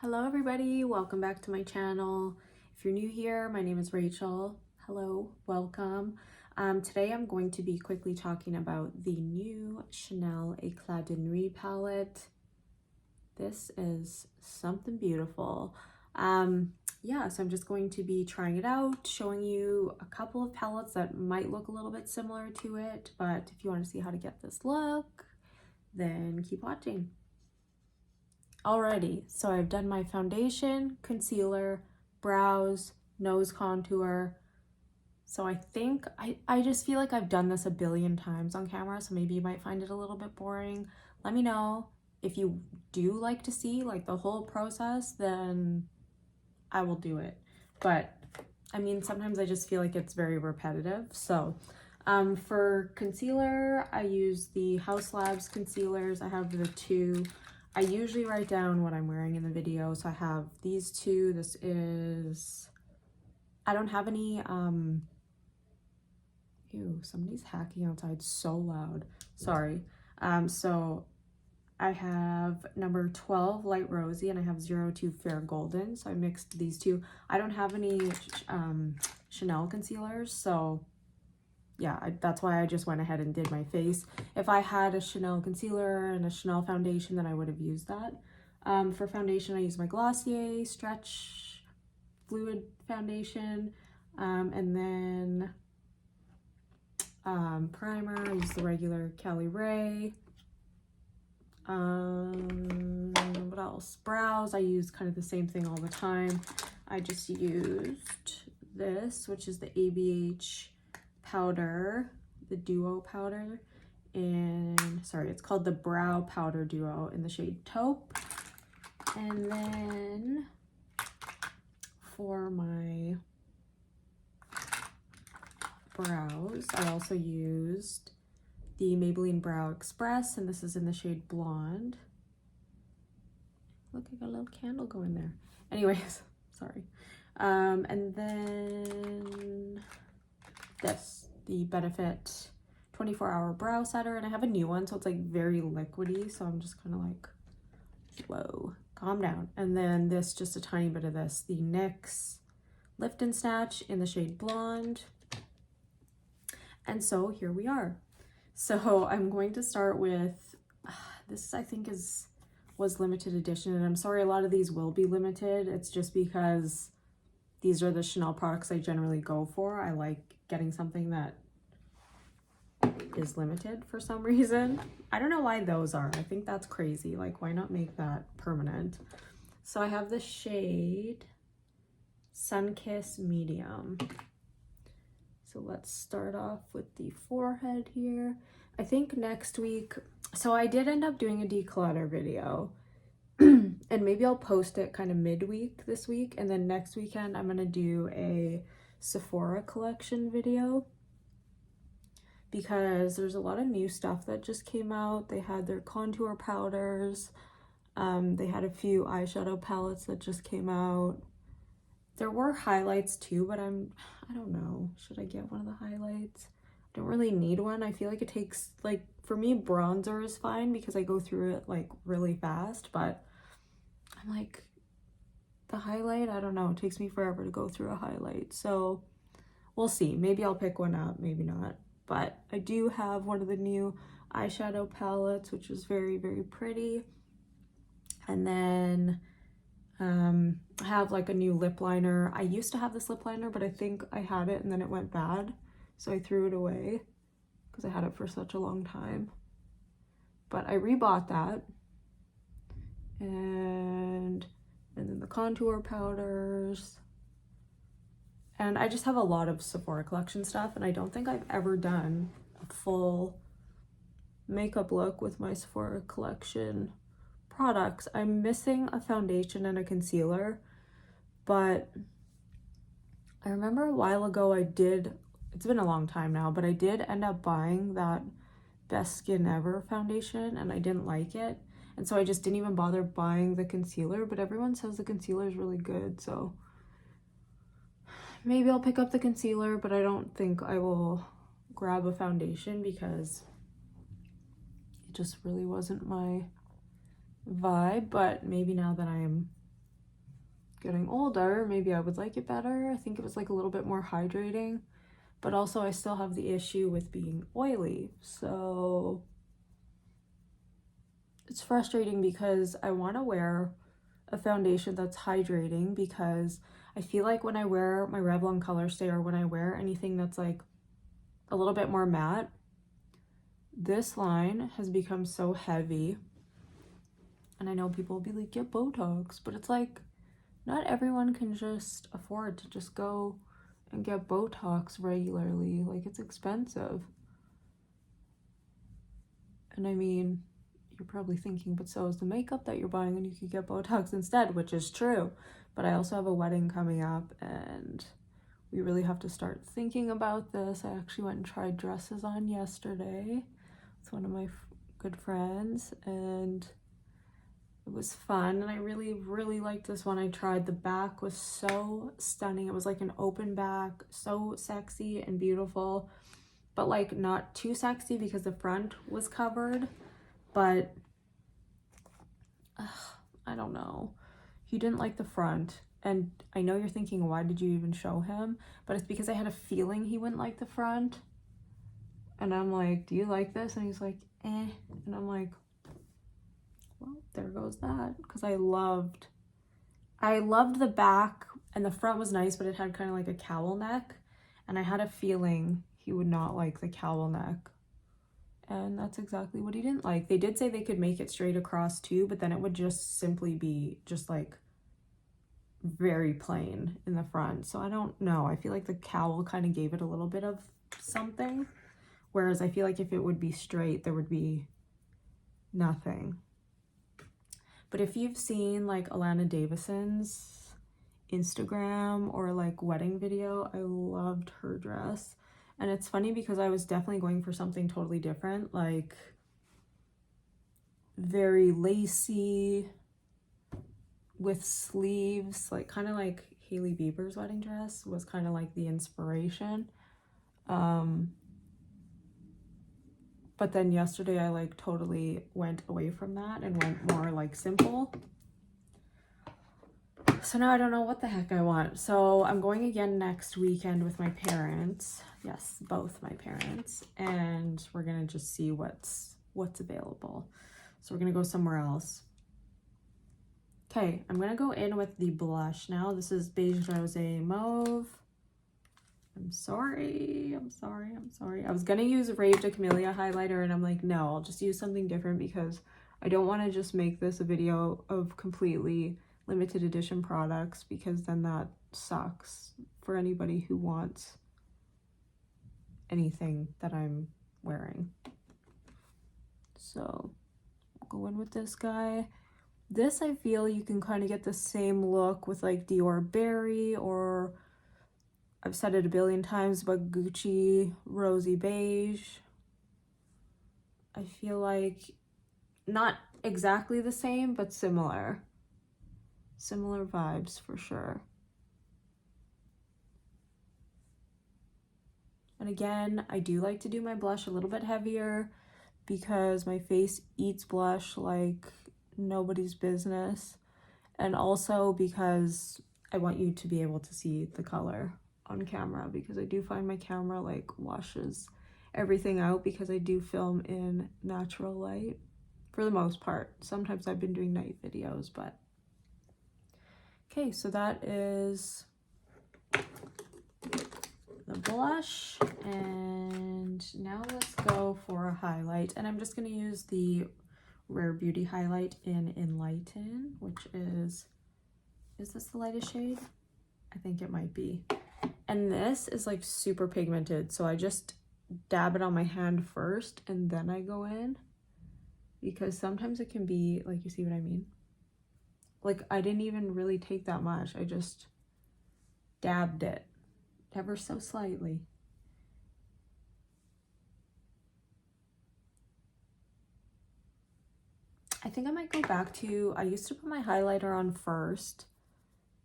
Hello everybody, welcome back to my channel. If you're new here, my name is Rachel. Hello, welcome. Today I'm going to be quickly talking about the new Chanel Eclat de Nuit palette. This is something beautiful. Yeah, so I'm just going to be trying it out, showing you a couple of palettes that might look a little bit similar to it, but if you want to see how to get this look, then keep watching. Alrighty, so I've done my foundation, concealer, brows, nose contour. So I think, I just feel like I've done this a billion times on camera, so maybe you might find it a little bit boring. Let me know. If you do like to see like the whole process, then I will do it. But I mean, sometimes I just feel like it's very repetitive. So for concealer, I use the Haus Labs concealers. I have the two. I usually write down what I'm wearing in the video. So I have these two. This is, I don't have any, ew, somebody's hacking outside so loud. Sorry. So I have number 12 light rosy and I have 02 fair golden. So I mixed these two. I don't have any Chanel concealers, so yeah, that's why I just went ahead and did my face. If I had a Chanel concealer and a Chanel foundation, then I would have used that. For foundation, I use my Glossier Stretch Fluid Foundation. And then primer, I use the regular Caliray. What else? Brows, I use kind of the same thing all the time. I just used this, which is the ABH powder, the duo powder, and sorry, it's called the brow powder duo in the shade Taupe. And then for my brows, I also used the Maybelline Brow Express, and this is in the shade Blonde. Look, I got a little candle going there. Anyways, sorry. And then this, the Benefit 24-hour brow setter, and I have a new one, so it's like very liquidy, so I'm just kind of like, whoa, calm down. And then this, just a tiny bit of this, the NYX Lift and Snatch in the shade Blonde. And so here we are. So I'm going to start with this. I think was limited edition, and I'm sorry, a lot of these will be limited. It's just because these are the Chanel products I generally go for. I like getting something that is limited for some reason. I don't know why those are. I think that's crazy. Like, why not make that permanent? So I have the shade Sunkiss Medium. So let's start off with the forehead here. I think next week, so I did end up doing a declutter video and maybe I'll post it kind of midweek this week, and then next weekend I'm gonna do a Sephora collection video because there's a lot of new stuff that just came out. They had their contour powders, they had a few eyeshadow palettes that just came out. There were highlights too, but I don't know, should I get one of the highlights? I don't really need one. I feel like it takes, like, for me, bronzer is fine because I go through it like really fast, but I'm like, the highlight, I don't know, it takes me forever to go through a highlight. So we'll see, maybe I'll pick one up, maybe not. But I do have one of the new eyeshadow palettes, which is very, very pretty. And then I have like a new lip liner. I used to have this lip liner, but I think I had it and then it went bad, so I threw it away because I had it for such a long time. But I rebought that, and then the contour powders, and I just have a lot of Sephora collection stuff, and I don't think I've ever done a full makeup look with my Sephora collection products. I'm missing a foundation and a concealer, but I remember a while ago it's been a long time now, but I did end up buying that Best Skin Ever foundation and I didn't like it, and so I just didn't even bother buying the concealer, but everyone says the concealer is really good, so maybe I'll pick up the concealer, but I don't think I will grab a foundation because it just really wasn't my vibe. But maybe now that I am getting older, maybe I would like it better. I think it was like a little bit more hydrating, but also I still have the issue with being oily. So it's frustrating because I want to wear a foundation that's hydrating, because I feel like when I wear my Revlon Color Stay, or when I wear anything that's like a little bit more matte, this line has become so heavy. And I know people will be like, get Botox, but it's like, not everyone can just afford to just go and get Botox regularly. Like, it's expensive. And I mean, you're probably thinking, but so is the makeup that you're buying, and you could get Botox instead, which is true. But I also have a wedding coming up, and we really have to start thinking about this. I actually went and tried dresses on yesterday with one of my good friends, and it was fun, and I really liked this one I tried. The back was so stunning. It was like an open back, so sexy and beautiful, but like not too sexy because the front was covered. But I don't know. He didn't like the front, and I know you're thinking, why did you even show him? But it's because I had a feeling he wouldn't like the front. And I'm like, do you like this? And he's like, eh. And I'm like, well, there goes that. Because I loved the back, and the front was nice, but it had kind of like a cowl neck, and I had a feeling he would not like the cowl neck. And that's exactly what he didn't like. They did say they could make it straight across too, but then it would just simply be just like very plain in the front. So I don't know. I feel like the cowl kind of gave it a little bit of something. Whereas I feel like if it would be straight, there would be nothing. But if you've seen like Alana Davison's Instagram or like wedding video, I loved her dress. And it's funny because I was definitely going for something totally different, like very lacy with sleeves, like kind of like Hailey Bieber's wedding dress was kind of like the inspiration. But then yesterday I like totally went away from that and went more like simple. So now I don't know what the heck I want. So I'm going again next weekend with my parents. Yes, both my parents. And we're gonna just see what's available. So we're gonna go somewhere else. Okay, I'm gonna go in with the blush now. This is Beige Rosé Mauve. I'm sorry. I was gonna use Rave de Camellia highlighter, and I'm like, no, I'll just use something different because I don't want to just make this a video of completely limited edition products, because then that sucks for anybody who wants anything that I'm wearing. So I'll go in with this guy. This, I feel you can kind of get the same look with like Dior Berry, or I've said it a billion times, but Gucci Rosy Beige. I feel like not exactly the same, but similar. Similar vibes for sure. And again, I do like to do my blush a little bit heavier because my face eats blush like nobody's business. And also because I want you to be able to see the color on camera, because I do find my camera like washes everything out because I do film in natural light for the most part. Sometimes I've been doing night videos, but okay, so that is the blush, and now let's go for a highlight. And I'm just going to use the Rare Beauty highlight in Enlighten, which is this the lightest shade? I think it might be. And this is like super pigmented, so I just dab it on my hand first and then I go in, because sometimes it can be like, you see what I mean? Like, I didn't even really take that much, I just dabbed it ever so slightly. I think I might go back to, I used to put my highlighter on first,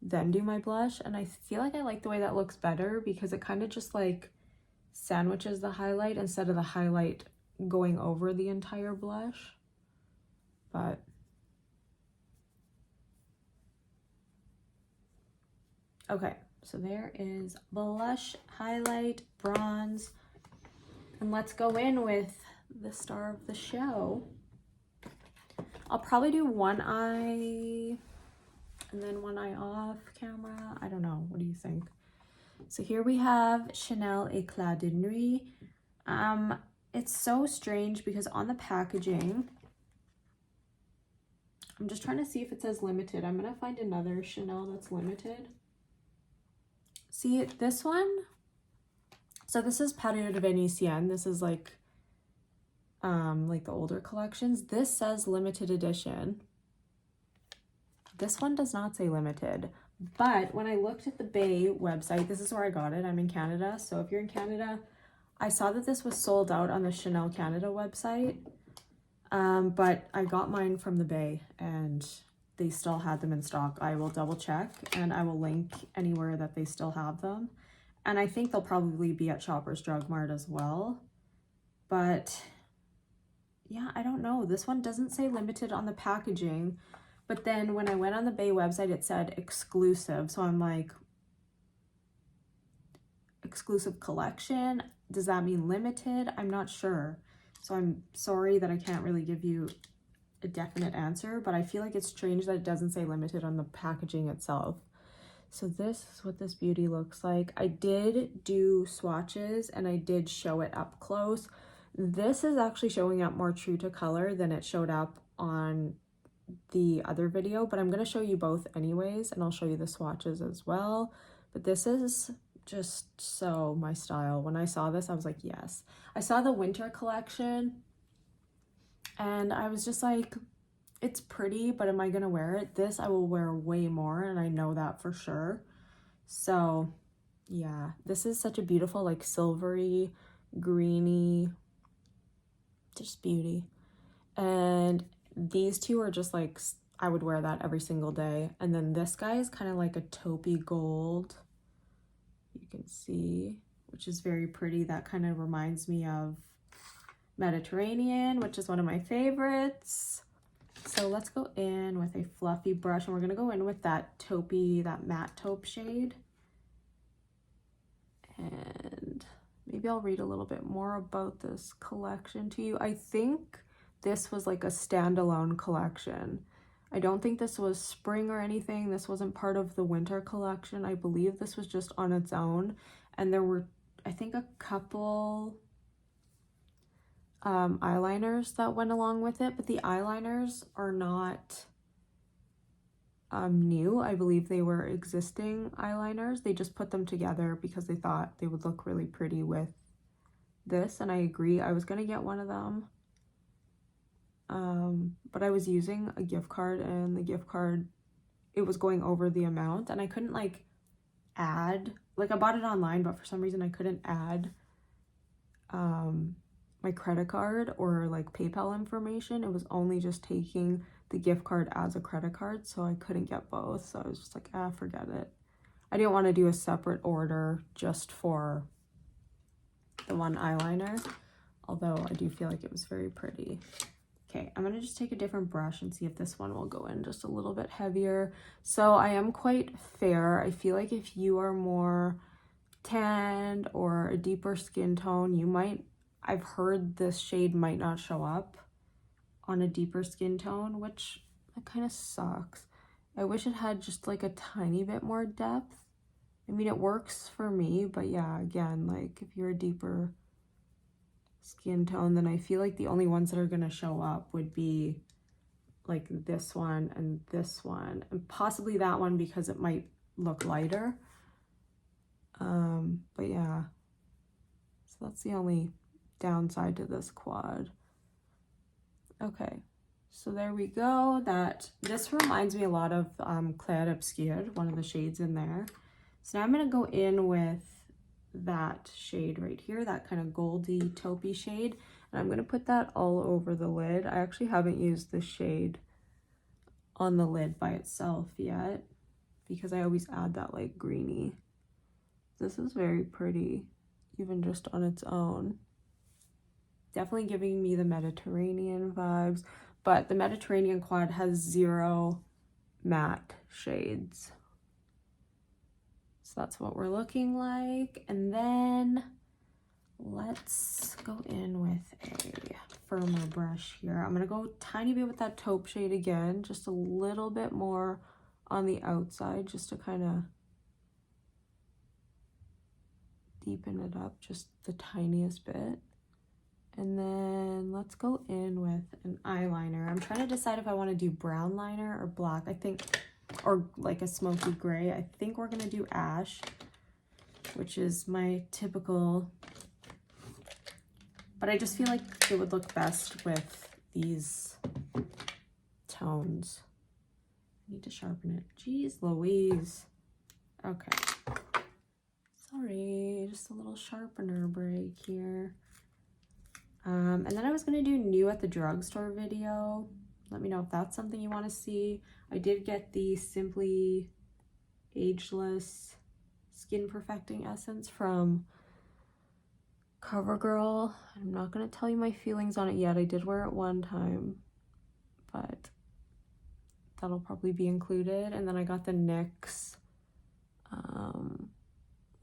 then do my blush, and I feel like I like the way that looks better because it kind of just like sandwiches the highlight instead of the highlight going over the entire blush. But Okay, so there is blush, highlight, bronze, and let's go in with the star of the show. I'll probably do one eye and then one eye off camera. I don't know. What do you think? So here we have Chanel Eclat de Nuit. It's so strange because on the packaging, I'm just trying to see if it says limited. I'm going to find another Chanel that's limited. See, this one, so this is Paris de Venetienne. This is like the older collections. This says limited edition. This one does not say limited, but when I looked at the Bay website, this is where I got it. I'm in Canada, so if you're in Canada, I saw that this was sold out on the Chanel Canada website, but I got mine from the Bay and they still had them in stock. I will double check and I will link anywhere that they still have them. And I think they'll probably be at Shoppers Drug Mart as well. But yeah, I don't know. This one doesn't say limited on the packaging. But then when I went on the Bay website, it said exclusive. So I'm like, exclusive collection? Does that mean limited? I'm not sure. So I'm sorry that I can't really give you a definite answer, but I feel like it's strange that it doesn't say limited on the packaging itself. So this is what this beauty looks like. I did do swatches and I did show it up close. This is actually showing up more true to color than it showed up on the other video, but I'm going to show you both anyways, and I'll show you the swatches as well. But this is just so my style. When I saw this, I was like, yes. I saw the winter collection and I was just like, it's pretty, but am I going to wear it? This I will wear way more, and I know that for sure. So yeah, this is such a beautiful, like silvery, greeny, just beauty. And these two are just like, I would wear that every single day. And then this guy is kind of like a taupey gold, you can see, which is very pretty. That kind of reminds me of Mediterranean, which is one of my favorites. So let's go in with a fluffy brush, and we're gonna go in with that taupey, that matte taupe shade. And maybe I'll read a little bit more about this collection to you. I think this was like a standalone collection. I don't think this was spring or anything. This wasn't part of the winter collection. I believe this was just on its own. And there were, I think, a couple eyeliners that went along with it, but the eyeliners are not new. I believe they were existing eyeliners. They just put them together because they thought they would look really pretty with this, and I agree. I was gonna get one of them, but I was using a gift card, and the gift card, it was going over the amount, and I couldn't like add, like I bought it online, but for some reason I couldn't add my credit card or like PayPal information. It was only just taking the gift card as a credit card, so I couldn't get both. So I was just like, ah, forget it. I didn't want to do a separate order just for the one eyeliner, although I do feel like it was very pretty. Okay, I'm gonna just take a different brush and see if this one will go in just a little bit heavier. So I am quite fair. I feel like if you are more tanned or a deeper skin tone, you might, I've heard this shade might not show up on a deeper skin tone, which that kind of sucks. I wish it had just like a tiny bit more depth. I mean, it works for me, but yeah, again, like if you're a deeper skin tone, then I feel like the only ones that are gonna show up would be like this one and possibly that one because it might look lighter. But yeah, so that's the only downside to this quad. Okay, so there we go. This reminds me a lot of Clair Obscur, one of the shades in there. So now I'm gonna go in with that shade right here, that kind of goldy taupey shade, and I'm gonna put that all over the lid. I actually haven't used this shade on the lid by itself yet because I always add that like greeny. This is very pretty, even just on its own. Definitely giving me the Mediterranean vibes, but the Mediterranean quad has 0 matte shades. that's what we're looking like. And then let's go in with a firmer brush here. I'm gonna go tiny bit with that taupe shade again, just a little bit more on the outside, just to kind of deepen it up just the tiniest bit. And then let's go in with an eyeliner. I'm trying to decide if I want to do brown liner or black. I think, or like a smoky gray. I think we're gonna do ash, which is my typical, but I just feel like it would look best with these tones. I need to sharpen it. Jeez Louise. Okay. Sorry, just a little sharpener break here. And then I was gonna do new at the drugstore video. Let me know if that's something you want to see. I did get the Simply Ageless Skin Perfecting Essence from CoverGirl. I'm not gonna tell you my feelings on it yet. I did wear it one time, but that'll probably be included. And then I got the NYX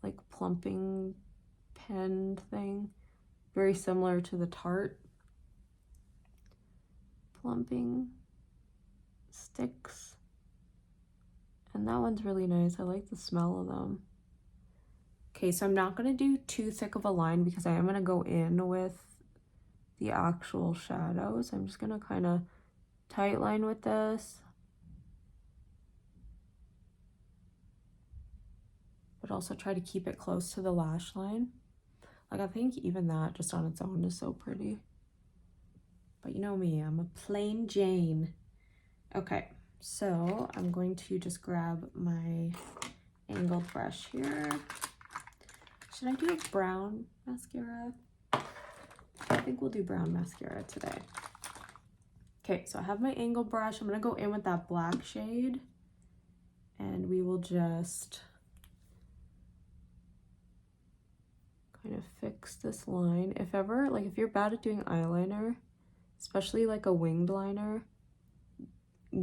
like plumping pen thing, very similar to the Tarte plumping sticks, and that one's really nice. I like the smell of them. Okay, so I'm not going to do too thick of a line because I am going to go in with the actual shadows. I'm just going to kind of tight line with this, but also try to keep it close to the lash line. Like, I think even that just on its own is so pretty. But you know me, I'm a plain Jane. Okay, so I'm going to just grab my angled brush here. Should I do a brown mascara? I think we'll do brown mascara today. Okay, so I have my angled brush. I'm gonna go in with that black shade, and we will just kind of fix this line. If ever, like if you're bad at doing eyeliner, especially like a winged liner,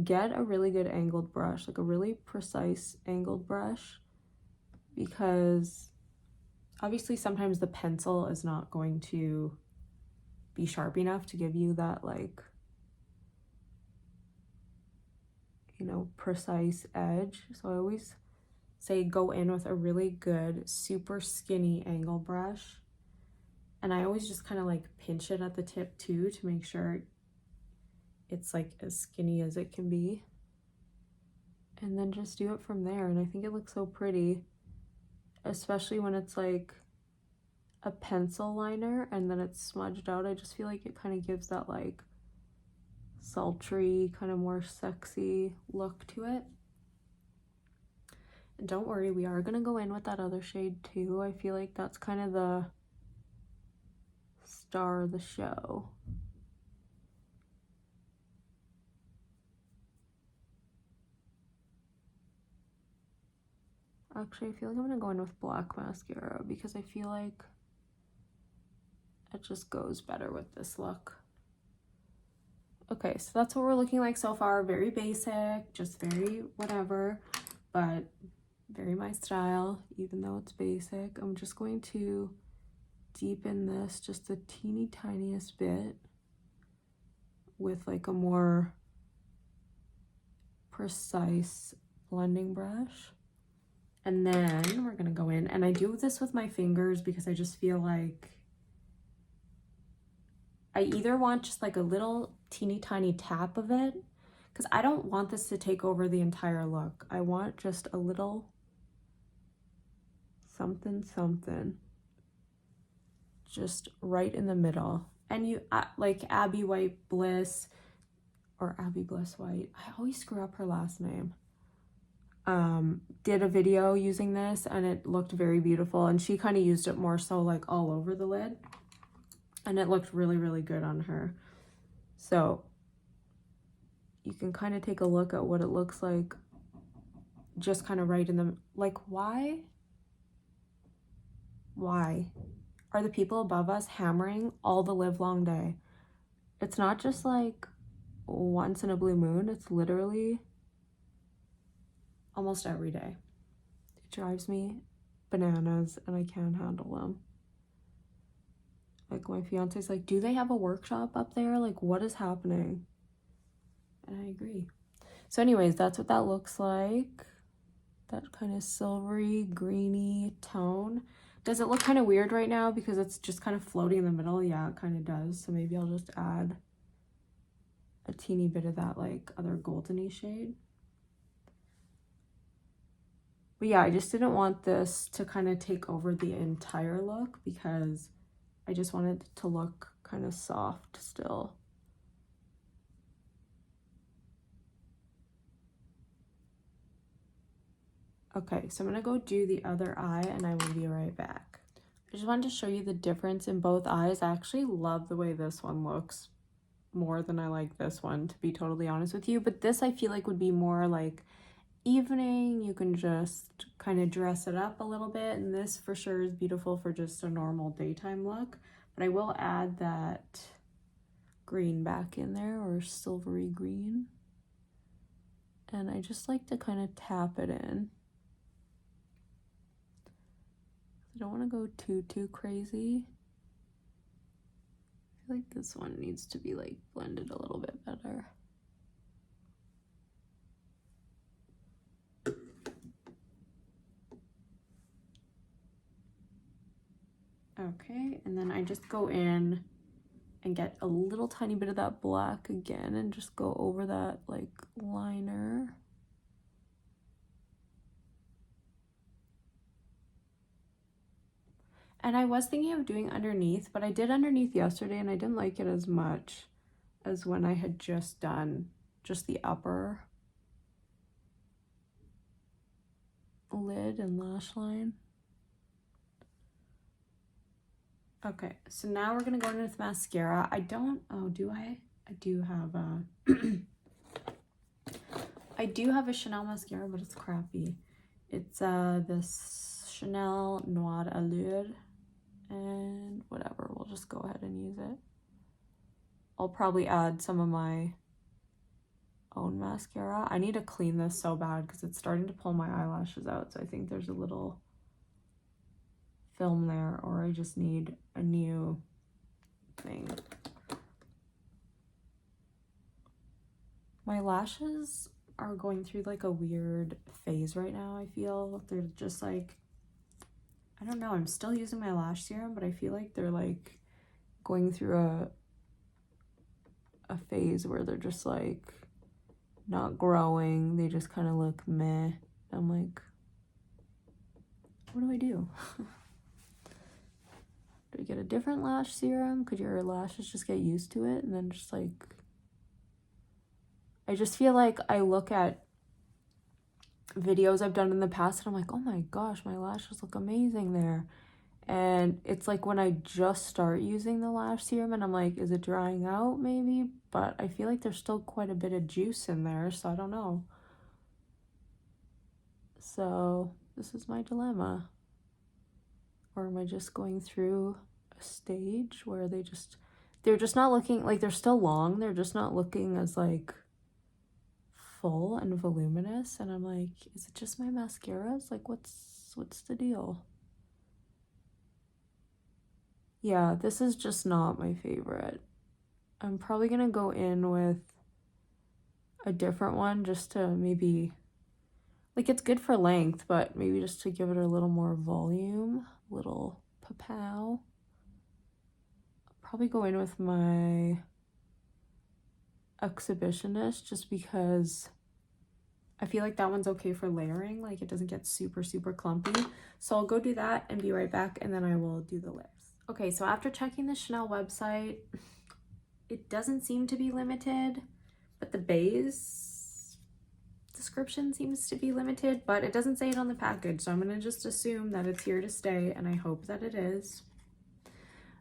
get a really good angled brush, like a really precise angled brush, because obviously sometimes the pencil is not going to be sharp enough to give you that, like, you know, precise edge. So I always say go in with a really good, super skinny angle brush. And I always just kind of like pinch it at the tip too to make sure it's like as skinny as it can be. And then just do it from there. And I think it looks so pretty, especially when it's like a pencil liner and then it's smudged out. I just feel like it kind of gives that like sultry, kind of more sexy look to it. And don't worry, we are gonna go in with that other shade too. I feel like that's kind of the star of the show. Actually, I feel like I'm gonna go in with black mascara because I feel like it just goes better with this look. Okay, so that's what we're looking like so far. Very basic, just very whatever, but very my style, even though it's basic. I'm just going to deepen this just the teeny tiniest bit with like a more precise blending brush. And then we're gonna go in, and I do this with my fingers because I just feel like I either want just like a little teeny tiny tap of it, because I don't want this to take over the entire look. I want just a little something something just right in the middle. And you like Abby White Bliss, or Abby Bliss White, I always screw up her last name, did a video using this and it looked very beautiful, and she kind of used it more so like all over the lid, and it looked really, really good on her. So you can kind of take a look at what it looks like just kind of right in the, like, why are the people above us hammering all the live long day? It's not just like once in a blue moon, it's literally almost every day. drives me bananas and I can't handle them. Like, my fiance's like, do they have a workshop up there? Like, what is happening? And I agree. So anyways, that's what that looks like. That kind of silvery, greeny tone. Does it look kind of weird right now because it's just kind of floating in the middle? Yeah, it kind of does. So maybe I'll just add a teeny bit of that, like, other goldeny shade. But yeah, I just didn't want this to kind of take over the entire look because I just wanted it to look kind of soft still. Okay, so I'm gonna go do the other eye and I will be right back. I just wanted to show you the difference in both eyes. I actually love the way this one looks more than I like this one, to be totally honest with you. But this I feel like would be more like evening. You can just kind of dress it up a little bit, and this for sure is beautiful for just a normal daytime look. But I will add that green back in there, or silvery green, and I just like to kind of tap it in. I don't want to go too crazy. I feel like this one needs to be like blended a little bit better. Okay, and then I just go in and get a little tiny bit of that black again and just go over that like liner. And I was thinking of doing underneath, but I did underneath yesterday and I didn't like it as much as when I had just done just the upper lid and lash line. Okay, so now we're gonna go in with mascara. I don't, oh, do I? I do have a, I do have a Chanel mascara, but it's crappy. It's this Chanel Noir Allure, and whatever, we'll just go ahead and use it. I'll probably add some of my own mascara. I need to clean this so bad because it's starting to pull my eyelashes out, so I think there's a little film there, or I just need a new thing. My lashes are going through like a weird phase right now. I feel they're just like, I don't know, I'm still using my lash serum, but I feel like they're like going through a phase where they're just like not growing. They just kind of look meh. I'm like, what do I do? Do I get a different lash serum? Could your lashes just get used to it and then just like, I just feel like I look at videos I've done in the past and I'm like, oh my gosh, my lashes look amazing there. And it's like when I just start using the lash serum and I'm like, is it drying out maybe? But I feel like there's still quite a bit of juice in there, so I don't know. So this is my dilemma. Or am I just going through a stage where they're just not looking, like they're still long, they're just not looking as like full and voluminous, and I'm like, is it just my mascaras? Like what's the deal? Yeah, this is just not my favorite. I'm probably gonna go in with a different one just to maybe, like, it's good for length, but maybe just to give it a little more volume, little pow. Probably go in with my Exhibitionist just because I feel like that one's okay for layering, like it doesn't get super clumpy. So I'll go do that and be right back, and then I will do the lips. Okay, so after checking the Chanel website, it doesn't seem to be limited, but the base description seems to be limited, but it doesn't say it on the package, so I'm gonna just assume that it's here to stay, and I hope that it is.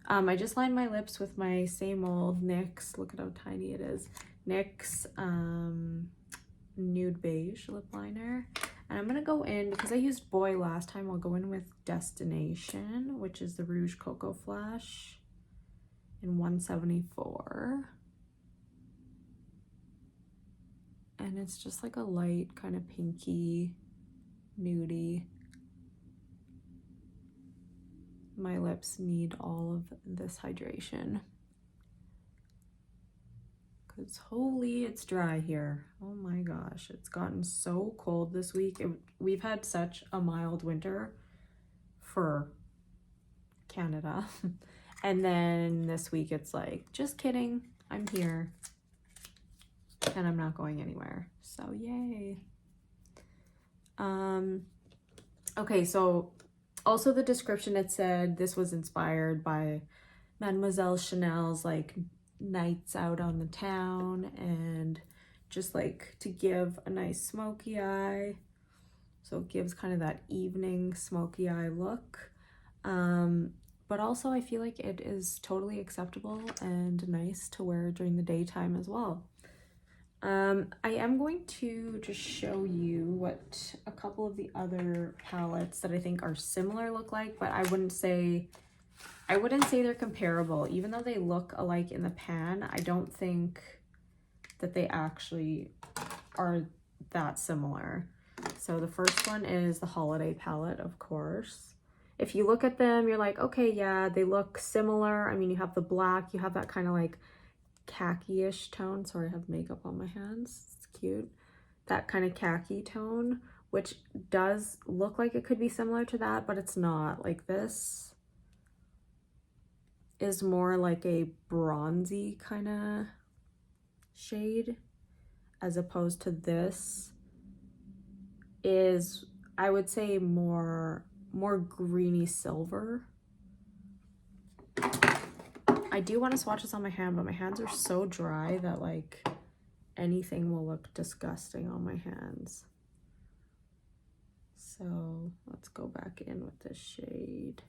I just lined my lips with my same old NYX, look at how tiny it is, NYX Nude Beige lip liner. And I'm gonna go in, because I used Boy last time, I'll go in with Destination, which is the Rouge Cocoa Flash in 174. And it's just like a light kind of pinky, nudie my lips need all of this hydration. Because holy, it's dry here. Oh my gosh, it's gotten so cold this week. We've had such a mild winter for Canada. And then this week it's like, just kidding, I'm here. And I'm not going anywhere. So yay. Okay, so also the description, it said this was inspired by Mademoiselle Chanel's like nights out on the town, and just like to give a nice smoky eye. So it gives kind of that evening smoky eye look. But also I feel like it is totally acceptable and nice to wear during the daytime as well. I am going to just show you what a couple of the other palettes that I think are similar look like, but I wouldn't say they're comparable. Even though they look alike in the pan, I don't think that they actually are that similar. So the first one is the Holiday palette, of course. If you look at them, you're like, okay, yeah, they look similar. I mean, you have the black, you have that kind of like khaki-ish tone. Sorry, I have makeup on my hands. It's cute. That kind of khaki tone, which does look like it could be similar to that, but it's not. Like this is more like a bronzy kind of shade, as opposed to this is, I would say, more greeny silver. I do want to swatch this on my hand, but my hands are so dry that like anything will look disgusting on my hands. So let's go back in with this shade.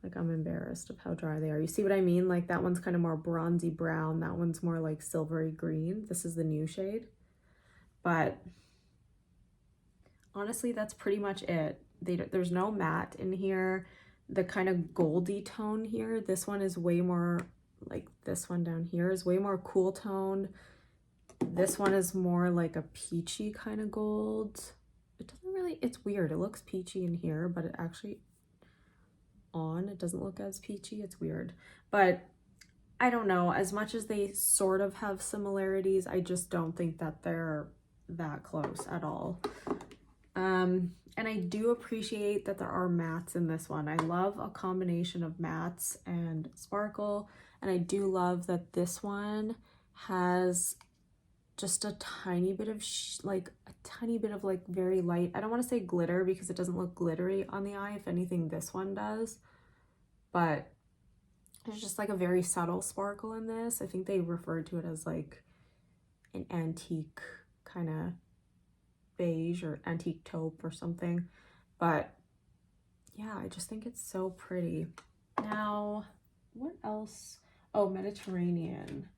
Like, I'm embarrassed of how dry they are. You see what I mean? Like, that one's kind of more bronzy brown. That one's more like silvery green. This is the new shade. But honestly, that's pretty much it. There's no matte in here. The kind of goldy tone here, this one is way more, like this one down here is way more cool toned. This one is more like a peachy kind of gold. It doesn't really, it's weird. It looks peachy in here, but it actually, it doesn't look as peachy. It's weird. But I don't know, as much as they sort of have similarities, I just don't think that they're that close at all. And I do appreciate that there are mattes in this one. I love a combination of mattes and sparkle, and I do love that this one has just a tiny bit of like very light, I don't want to say glitter because it doesn't look glittery on the eye. If anything, this one does, but there's just like a very subtle sparkle in this. I think they referred to it as like an antique kind of beige or antique taupe or something. But yeah, I just think it's so pretty. Now, what else? Oh, Mediterranean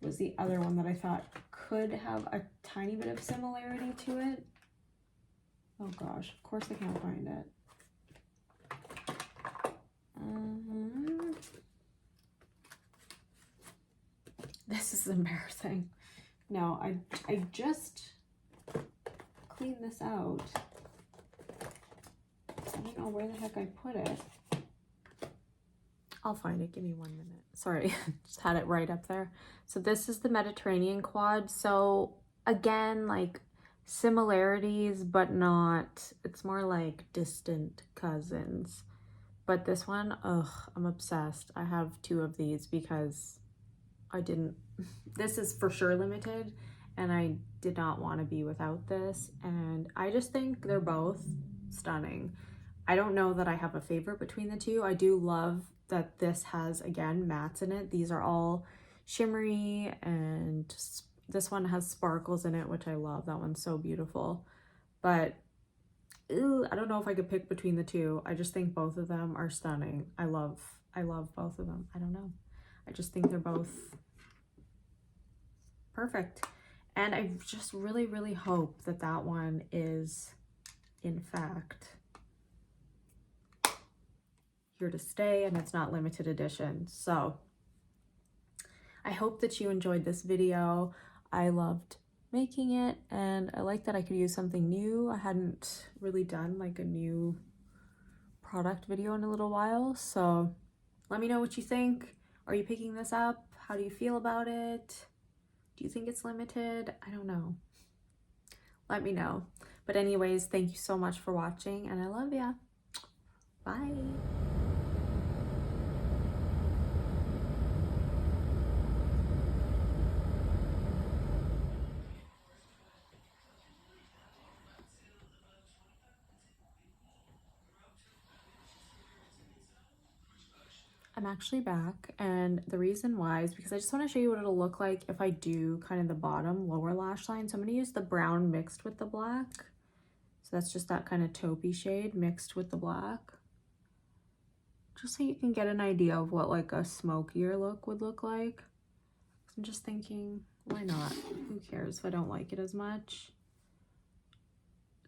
was the other one that I thought could have a tiny bit of similarity to it. Oh gosh, of course I can't find it. This is embarrassing. No, I just cleaned this out. I don't know where the heck I put it. I'll find it. Give me 1 minute. Sorry, just had it right up there. So this is the Mediterranean quad. So again, like similarities, but not, it's more like distant cousins. But this one, ugh, I'm obsessed. I have 2 of these because I didn't, this is for sure limited, and I did not want to be without this. And I just think they're both stunning. I don't know that I have a favorite between the two. I do love that this has, again, mattes in it. These are all shimmery, and this one has sparkles in it, which I love. That one's so beautiful. But I don't know if I could pick between the two. I just think both of them are stunning. I love both of them. I don't know. I just think they're both perfect. And I just really, really hope that that one is, in fact, here to stay and it's not limited edition. So I hope that you enjoyed this video. I loved making it, and I like that I could use something new. I hadn't really done like a new product video in a little while, so let me know what you think. Are you picking this up? How do you feel about it? Do you think it's limited? I don't know. Let me know. But anyways, thank you so much for watching, and I love ya. Bye. I'm actually back, and the reason why is because I just want to show you what it'll look like if I do kind of the bottom lower lash line. So I'm going to use the brown mixed with the black. So that's just that kind of taupey shade mixed with the black. Just so you can get an idea of what like a smokier look would look like. I'm just thinking, why not? Who cares if I don't like it as much?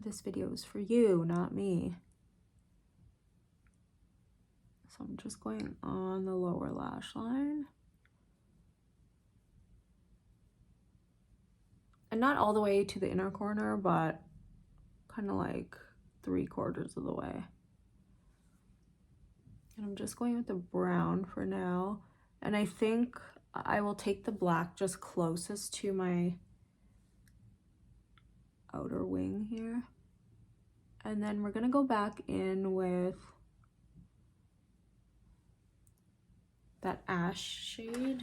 This video is for you, not me. So I'm just going on the lower lash line. And not all the way to the inner corner, but kind of like 3/4 of the way. And I'm just going with the brown for now. And I think I will take the black just closest to my outer wing here. And then we're gonna go back in with that ash shade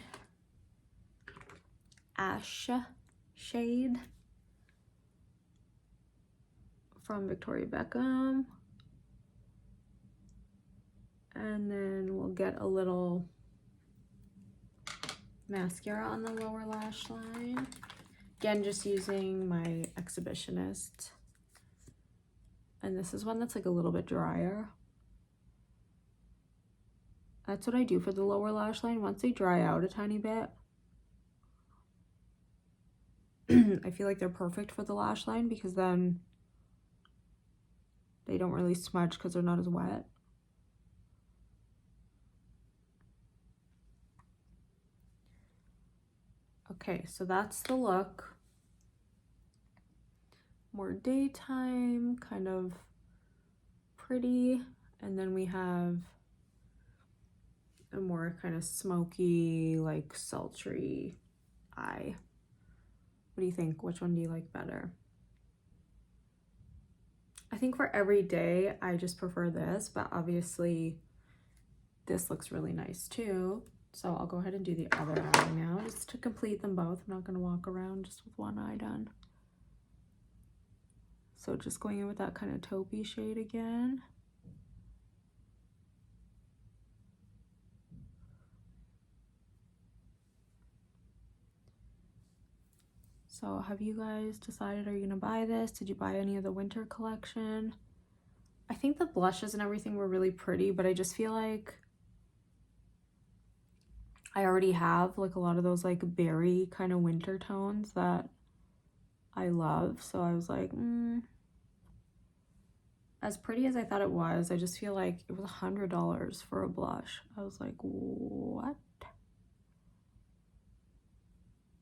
from Victoria Beckham, and then we'll get a little mascara on the lower lash line, again just using my Exhibitionist, and this is one that's like a little bit drier. That's what I do for the lower lash line. Once they dry out a tiny bit, I feel like they're perfect for the lash line because then they don't really smudge because they're not as wet. Okay, so that's the look. More daytime, kind of pretty. And then we have a more kind of smoky, like sultry eye. What do you think? Which one do you like better? I think for every day, I just prefer this, but obviously this looks really nice too. So I'll go ahead and do the other eye now, just to complete them both. I'm not gonna walk around just with one eye done. So just going in with that kind of taupey shade again. So have you guys decided, are you gonna buy this? Did you buy any of the winter collection? I think the blushes and everything were really pretty, but I just feel like I already have like a lot of those like berry kind of winter tones that I love. So I was like, as pretty as I thought it was, I just feel like it was $100 for a blush. I was like, what?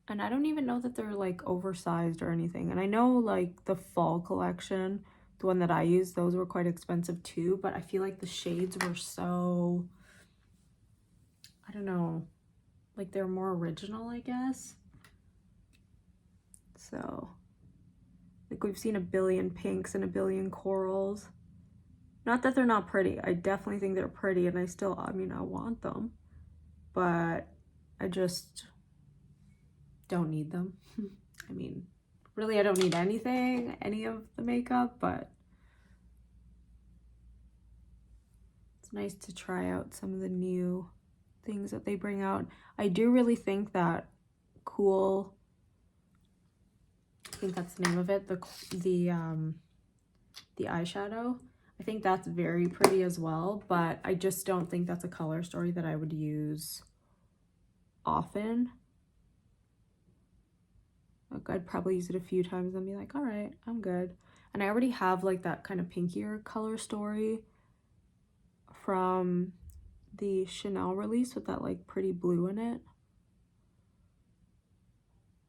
And I don't even know that they're like oversized or anything. And I know like the fall collection, the one that I used, those were quite expensive too, but I feel like the shades were so, I don't know, like they're more original, I guess. So like we've seen a billion pinks and a billion corals. Not that they're not pretty. I definitely think they're pretty, and I still, I mean, I want them, but I just don't need them. I mean, really, I don't need anything, any of the makeup, but it's nice to try out some of the new things that they bring out. I do really think that Cool, I think that's the name of it, the eyeshadow, I think that's very pretty as well, but I just don't think that's a color story that I would use often. Like I'd probably use it a few times and be like, all right, I'm good. And I already have like that kind of pinkier color story from the Chanel release with that like pretty blue in it.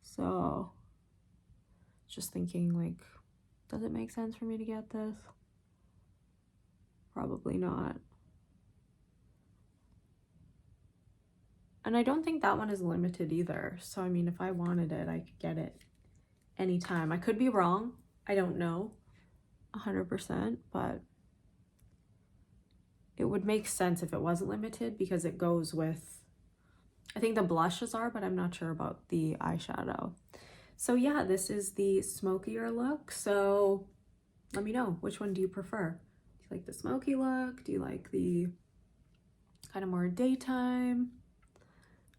So just thinking like, does it make sense for me to get this? Probably not. And I don't think that one is limited either. So, I mean, if I wanted it, I could get it anytime. I could be wrong. I don't know 100%, but it would make sense if it wasn't limited because it goes with, I think the blushes are, but I'm not sure about the eyeshadow. So yeah, this is the smokier look. So let me know, which one do you prefer? Do you like the smoky look? Do you like the kind of more daytime?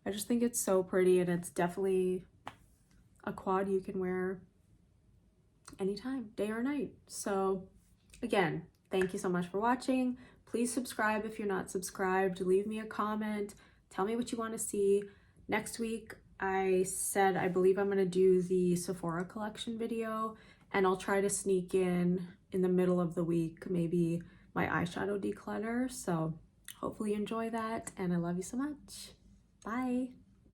I just think it's so pretty, and it's definitely a quad you can wear anytime, day or night. So again, thank you so much for watching. Please subscribe if you're not subscribed. Leave me a comment. Tell me what you want to see. Next week, I believe I'm going to do the Sephora collection video, and I'll try to sneak in the middle of the week, maybe my eyeshadow declutter. So hopefully you enjoy that, and I love you so much. Bye.